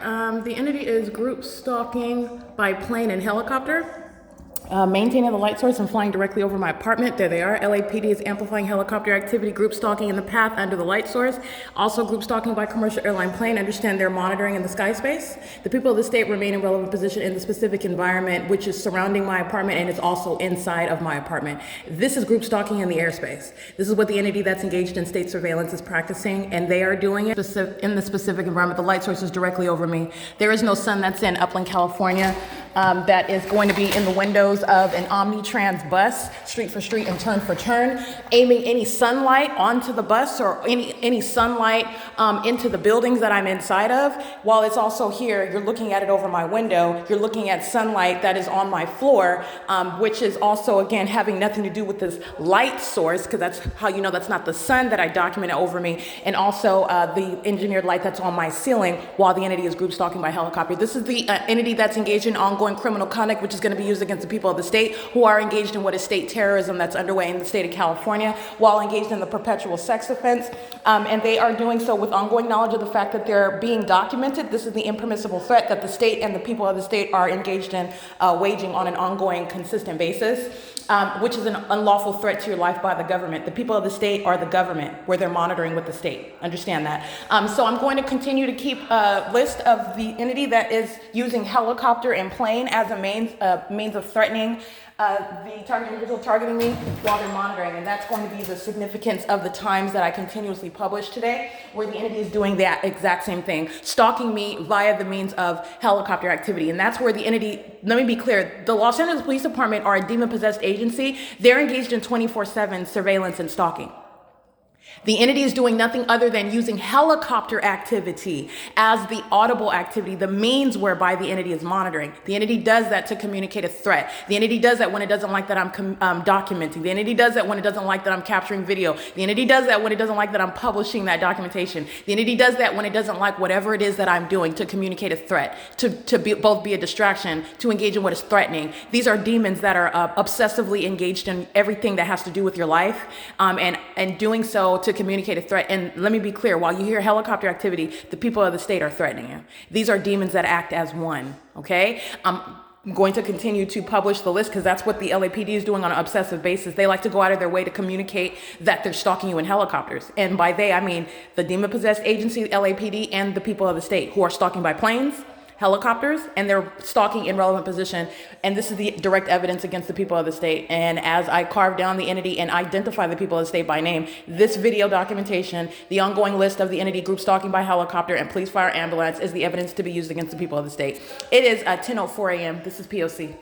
The entity is group stalking by plane and helicopter. Maintaining the light source and flying directly over my apartment. There they are. LAPD is amplifying helicopter activity, group stalking in the path under the light source. Also group stalking by commercial airline plane. Understand they're monitoring in the sky space. The people of the state remain in relevant position in the specific environment which is surrounding my apartment, and it's also inside of my apartment. This is group stalking in the airspace. This is what the entity that's engaged in state surveillance is practicing, and they are doing it in the specific environment. The light source is directly over me. There is no sun that's in Upland, California, that is going to be in the windows of an Omnitrans bus, street for street and turn for turn, aiming any sunlight onto the bus or any sunlight into the buildings that I'm inside of. While it's also here, you're looking at it over my window, you're looking at sunlight that is on my floor, which is also, again, having nothing to do with this light source, because that's how you know that's not the sun that I documented over me, and also the engineered light that's on my ceiling while the entity is group stalking by helicopter. This is the entity that's engaged in ongoing criminal conduct, which is going to be used against the people of the state who are engaged in what is state terrorism that's underway in the state of California, while engaged in the perpetual sex offense. And they are doing so with ongoing knowledge of the fact that they're being documented. This is the impermissible threat that the state and the people of the state are engaged in waging on an ongoing, consistent basis, which is an unlawful threat to your life by the government. The people of the state are the government, where they're monitoring with the state. Understand that. So I'm going to continue to keep a list of the entity that is using helicopter and plane as a means of threatening the target individual targeting me while they're monitoring. And that's going to be the significance of the times that I continuously publish today, where the entity is doing that exact same thing, stalking me via the means of helicopter activity. And that's where the entity, let me be clear, the Los Angeles Police Department are a demon-possessed agency. They're engaged in 24/7 surveillance and stalking. The entity is doing nothing other than using helicopter activity as the audible activity, the means whereby the entity is monitoring. The entity does that to communicate a threat. The entity does that when it doesn't like that I'm documenting. The entity does that when it doesn't like that I'm capturing video. The entity does that when it doesn't like that I'm publishing that documentation. The entity does that when it doesn't like whatever it is that I'm doing to communicate a threat, to both be a distraction, to engage in what is threatening. These are demons that are obsessively engaged in everything that has to do with your life, and doing so to communicate a threat. And let me be clear, while you hear helicopter activity, the people of the state are threatening you. These are demons that act as one, okay? I'm going to continue to publish the list because that's what the LAPD is doing on an obsessive basis. They like to go out of their way to communicate that they're stalking you in helicopters. And by they, I mean the demon-possessed agency, LAPD, and the people of the state who are stalking by planes, helicopters, and they're stalking in relevant position. And this is the direct evidence against the people of the state. And as I carve down the entity and identify the people of the state by name, this video documentation, the ongoing list of the entity group stalking by helicopter and police, fire, ambulance is the evidence to be used against the people of the state. It is 10:04 a.m. This is P.O.C.